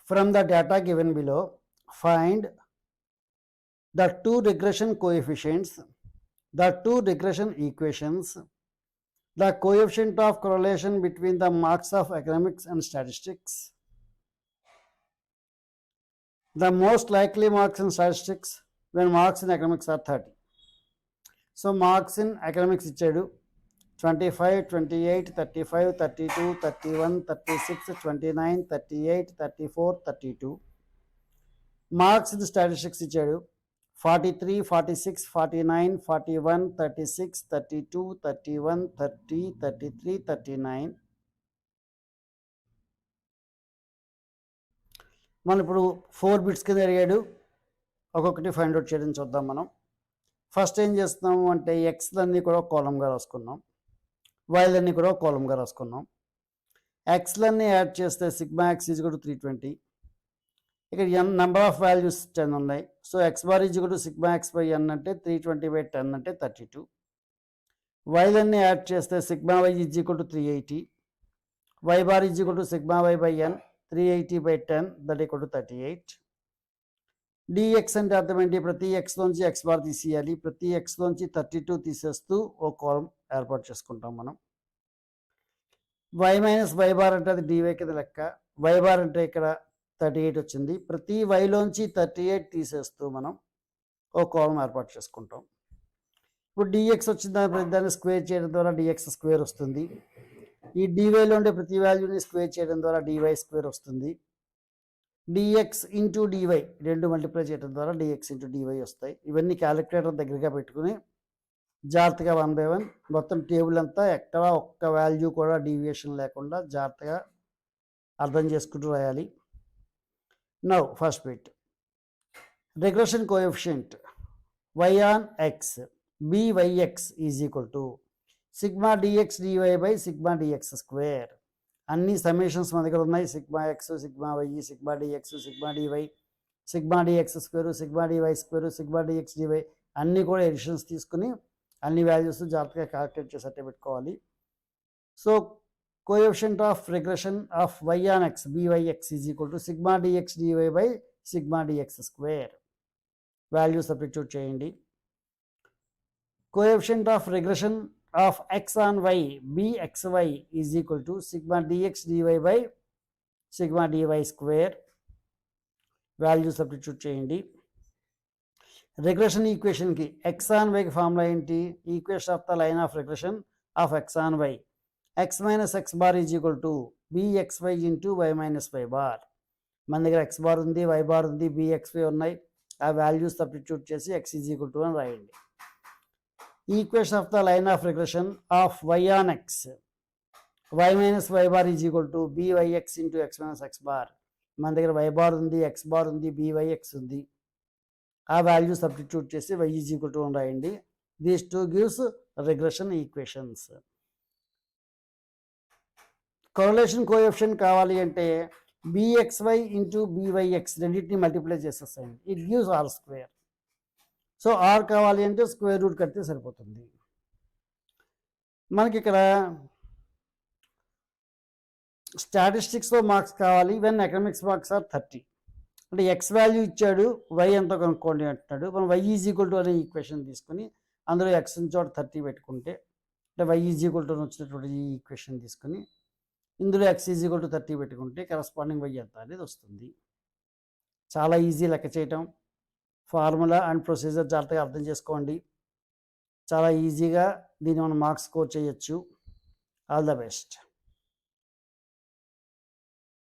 From the data given below, find the two regression coefficients, the two regression equations, the coefficient of correlation between the marks of academics and statistics, the most likely marks in statistics when marks in academics are 30. So marks in academics ఇచ్చాడు 25, 28, 35, 32, 31, 36, 29, 38, 34, 32. Marks in statistics ఇచ్చాడు 43, 46, 49, 41, 36, 32, 31, 30, 33, 39. మనం ఇప్పుడు 4 bits కింద అడిగాడు, ఒక్కొక్కటి find out చేయడం చూద్దాం మనం. ఫస్ట్ ఏం చేస్తున్నాము అంటే ఎక్స్లన్నీ కూడా కాలంగా రాసుకున్నాం, వైలన్నీ కూడా కాలంగా రాసుకున్నాం. ఎక్స్లన్నీ యాడ్ చేస్తే సిగ్మా ఎక్స్ ఈజ్ కూడా 320. ఇక్కడ ఎన్ నెంబర్ ఆఫ్ వాల్యూస్ 10 ఉన్నాయి. సో ఎక్స్ బార్ ఈజ్ కూడా సిగ్మా ఎక్స్ బై ఎన్ అంటే 320/10 అంటే 32. వైలన్నీ యాడ్ చేస్తే sigma Y is equal to 380. Y bar is equal to sigma Y by N 380/10 that equal to 38. D X అంటే అర్థం ఏంటి? ప్రతి ఎక్స్లోంచి ఎక్స్ బార్ తీసేయాలి. ప్రతి ఎక్స్లోంచి 32 తీసేస్తూ ఒక కాలం ఏర్పాటు చేసుకుంటాం మనం. వై మైనస్ వై బార్ అంటే అది డివై కింద లెక్క. వై బార్ అంటే ఇక్కడ 38 వచ్చింది. ప్రతి వైలోంచి 38 తీసేస్తూ మనం ఒక కాలం ఏర్పాటు చేసుకుంటాం. ఇప్పుడు డిఎక్స్ వచ్చిన దాన్ని స్క్వేర్ చేయడం ద్వారా డిఎక్స్ స్క్వేర్ వస్తుంది. ఈ డివైలో ఉండే ప్రతి వాల్యూని స్క్వేర్ చేయడం ద్వారా డివై స్క్వేర్ వస్తుంది. డిఎక్స్ ఇంటూ డివై రెండు మల్టిప్లై చేయడం ద్వారా డిఎక్స్ ఇంటూ డివై వస్తాయి. ఇవన్నీ క్యాలిక్యులేటర్ దగ్గరగా పెట్టుకుని జాగ్రత్తగా 1 by 1 మొత్తం టేబుల్ అంతా ఎక్కడ ఒక్క వాల్యూ కూడా డీవియేషన్ లేకుండా జాగ్రత్తగా అర్థం చేసుకుంటూ రాయాలి. Now first bit, regression coefficient y on x byx is equal to sigma dx DY by sigma dx square. అన్ని సమ్మేషన్స్ మన దగ్గర ఉన్నాయి. Sigma X, sigma Y, sigma D X, sigma D Y, sigma dx square, sigma D Y square, sigma dx D Y అన్నీ కూడా editions తీసుకుని అన్ని values జాగ్రత్తగా calculate చేసేట్టు పెట్టుకోవాలి. So coefficient of regression of y on x byx is equal to sigma dx DY by sigma dx square. Value substitute చేయండి. Coefficient of regression of x on y bxy is equal to sigma dx dy by sigma dy square. Value substitute చేయండి. Regression equation కి x on y కి formula ఏంటి? Equation of the line of regression of x on y x minus x bar is equal to bxy into y minus y bar. మన దగ్గర x bar ఉంది, y bar ఉంది, bxy ఉన్నాయి. ఆ values substitute చేసి x is equal to అని రాయండి. Equation of the line of regression of y on x y minus y bar is equal to byx into x minus x bar. మన దగ్గర y bar ఉంది, x bar ఉంది, byx ఉంది. ఆ value substitute చేసి y is equal to అని రాయండి. These two gives regression equations. Correlation coefficient కావాలి అంటే bxy ఇంటూ byx రెండింటిని మల్టిప్లై చేసేసేయండి. It gives R square. So R కావాలి అంటే స్క్వేర్ రూట్ కడితే సరిపోతుంది. మనకి ఇక్కడ స్టాటిస్టిక్స్లో మార్క్స్ కావాలి వెన్ ఎకనామిక్స్ మార్క్స్ ఆర్ 30. అంటే ఎక్స్ వాల్యూ ఇచ్చాడు, వై ఎంతో కనుక్కోండి అంటున్నాడు. మనం వై ఈజ్ ఈక్వల్ టు అనే ఈక్వేషన్ తీసుకుని అందులో ఎక్స్ చోట 30 పెట్టుకుంటే, అంటే వై ఈజ్ ఈక్వల్ టు వచ్చినటువంటి ఈ ఈక్వేషన్ తీసుకుని ఇందులో ఎక్స్ ఈజ్ ఈక్వల్ టు 30 పెట్టుకుంటే కరస్పాండింగ్ వై ఎంత అనేది వస్తుంది. చాలా ఈజీ లెక్క చేయటం. ఫార్ములా అండ్ ప్రొసీజర్ జాగ్రత్తగా అర్థం చేసుకోండి. చాలా ఈజీగా దీన్ని మనం మార్క్స్ స్కోర్ చేయొచ్చు. All the best.